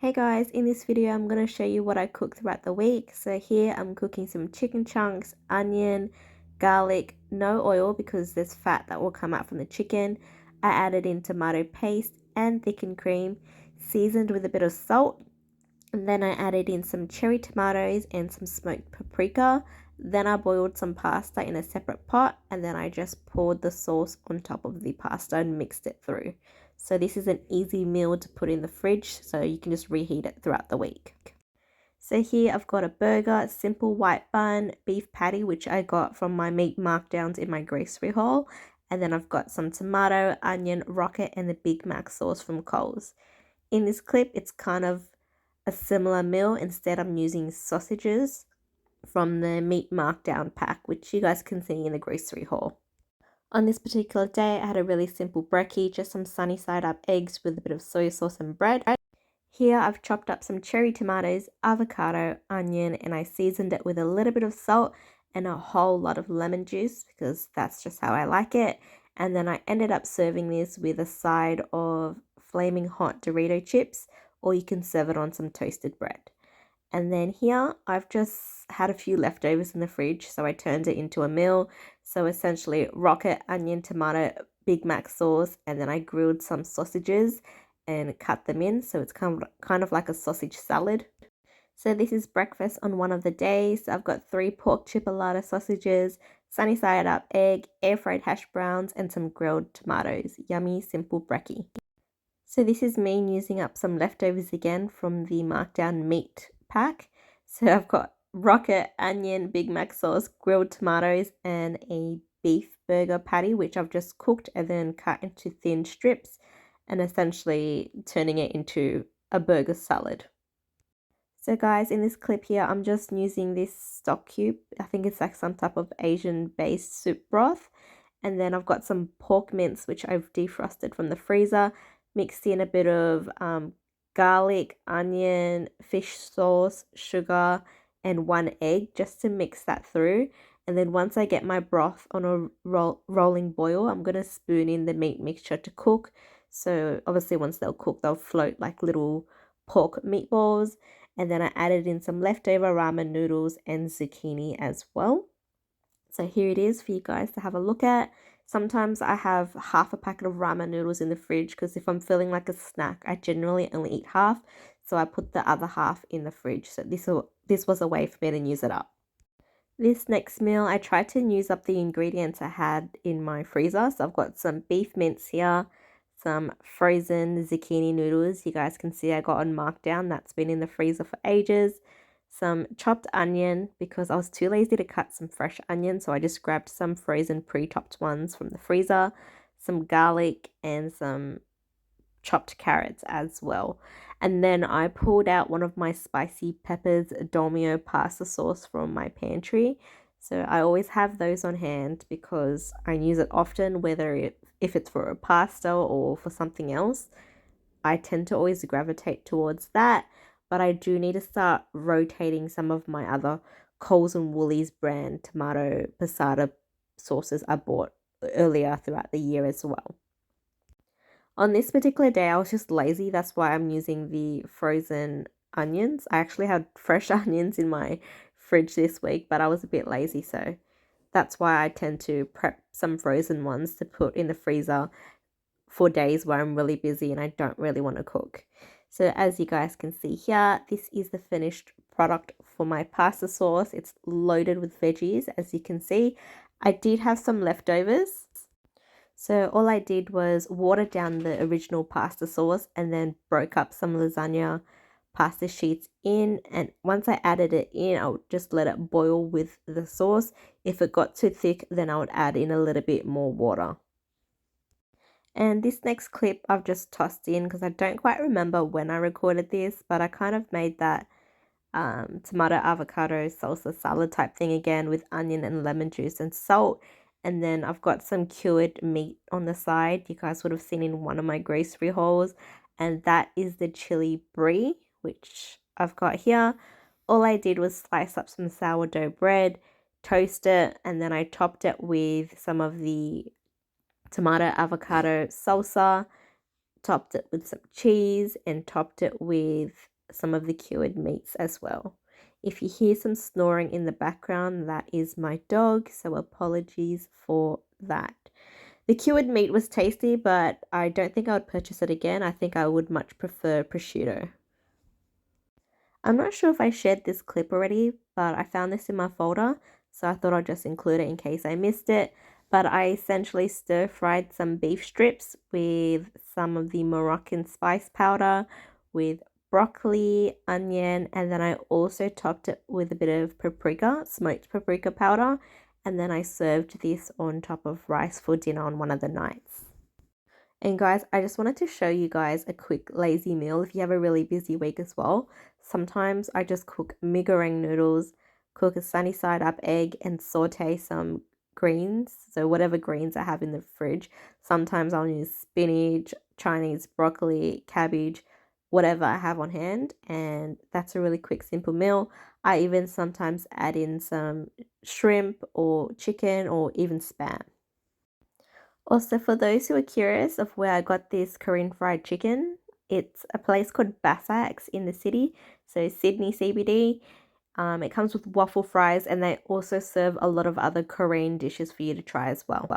Hey guys, in this video I'm going to show you what I cooked throughout the week. So here I'm cooking some chicken chunks, onion, garlic, no oil because there's fat that will come out from the chicken. I added in tomato paste and thickened cream, seasoned with a bit of salt. And then I added in some cherry tomatoes and some smoked paprika. Then I boiled some pasta in a separate pot and then I just poured the sauce on top of the pasta and mixed it through. So this is an easy meal to put in the fridge so you can just reheat it throughout the week. So here I've got a burger, simple white bun, beef patty which I got from my meat markdowns in my grocery haul. And then I've got some tomato, onion, rocket and the Big Mac sauce from Coles. In this clip it's kind of a similar meal. Instead, I'm using sausages from the meat markdown pack, which you guys can see in the grocery haul. On this particular day, I had a really simple brekkie, just some sunny side up eggs with a bit of soy sauce and bread. Here, I've chopped up some cherry tomatoes, avocado, onion, and I seasoned it with a little bit of salt and a whole lot of lemon juice because that's just how I like it. And then I ended up serving this with a side of flaming hot Dorito chips, or you can serve it on some toasted bread. And then here I've just had a few leftovers in the fridge, so I turned it into a meal. So essentially rocket, onion, tomato, Big Mac sauce, and then I grilled some sausages and cut them in. So it's kind of like a sausage salad. So this is breakfast on one of the days. I've got 3 pork chipolata sausages, sunny side up egg, air fried hash browns, and some grilled tomatoes. Yummy, simple brekkie. So this is me using up some leftovers again from the markdown meat pack. So I've got rocket, onion, Big Mac sauce, grilled tomatoes, and a beef burger patty, which I've just cooked and then cut into thin strips and essentially turning it into a burger salad. So guys, in this clip here, I'm just using this stock cube. I think it's like some type of Asian-based soup broth. And then I've got some pork mince, which I've defrosted from the freezer, mixed in a bit of garlic, onion, fish sauce, sugar, and 1 egg just to mix that through. And then once I get my broth on a rolling boil, I'm going to spoon in the meat mixture to cook. So obviously once they'll cook, they'll float like little pork meatballs. And then I added in some leftover ramen noodles and zucchini as well. So here it is for you guys to have a look at. Sometimes I have half a packet of ramen noodles in the fridge because if I'm feeling like a snack, I generally only eat half. So I put the other half in the fridge. So this was a way for me to use it up. This next meal, I tried to use up the ingredients I had in my freezer. So I've got some beef mince here, some frozen zucchini noodles. You guys can see I got on markdown. That's been in the freezer for ages. Some chopped onion because I was too lazy to cut some fresh onion. So I just grabbed some frozen pre-chopped ones from the freezer. Some garlic and some chopped carrots as well. And then I pulled out one of my spicy peppers Dolmio pasta sauce from my pantry. So I always have those on hand because I use it often, if it's for a pasta or for something else. I tend to always gravitate towards that, but I do need to start rotating some of my other Coles and Woolies brand tomato passata sauces I bought earlier throughout the year as well. On this particular day, I was just lazy. That's why I'm using the frozen onions. I actually had fresh onions in my fridge this week, but I was a bit lazy, so that's why I tend to prep some frozen ones to put in the freezer for days where I'm really busy and I don't really want to cook. So as you guys can see here, this is the finished product for my pasta sauce. It's loaded with veggies, as you can see. I did have some leftovers. So all I did was water down the original pasta sauce and then broke up some lasagna pasta sheets in. And once I added it in, I would just let it boil with the sauce. If it got too thick, then I would add in a little bit more water. And this next clip I've just tossed in because I don't quite remember when I recorded this, but I kind of made that tomato avocado salsa salad type thing again with onion and lemon juice and salt. And then I've got some cured meat on the side. You guys would have seen in one of my grocery hauls. And that is the chili brie, which I've got here. All I did was slice up some sourdough bread, toast it, and then I topped it with some of the tomato avocado salsa, topped it with some cheese, and topped it with some of the cured meats as well. If you hear some snoring in the background, that is my dog, so apologies for that. The cured meat was tasty, but I don't think I would purchase it again. I think I would much prefer prosciutto. I'm not sure if I shared this clip already, but I found this in my folder, so I thought I'd just include it in case I missed it. But I essentially stir fried some beef strips with some of the Moroccan spice powder, with broccoli, onion, and then I also topped it with a bit of paprika, smoked paprika powder, and then I served this on top of rice for dinner on one of the nights. And guys, I just wanted to show you guys a quick lazy meal if you have a really busy week as well. Sometimes I just cook mee goreng noodles, cook a sunny side up egg, and saute some greens. So whatever greens I have in the fridge. Sometimes I'll use spinach, Chinese broccoli, cabbage, whatever I have on hand. And that's a really quick, simple meal. I even sometimes add in some shrimp or chicken or even spam. Also, for those who are curious of where I got this Korean fried chicken, it's a place called Bassax in the city, so Sydney CBD. It comes with waffle fries, and they also serve a lot of other Korean dishes for you to try as well.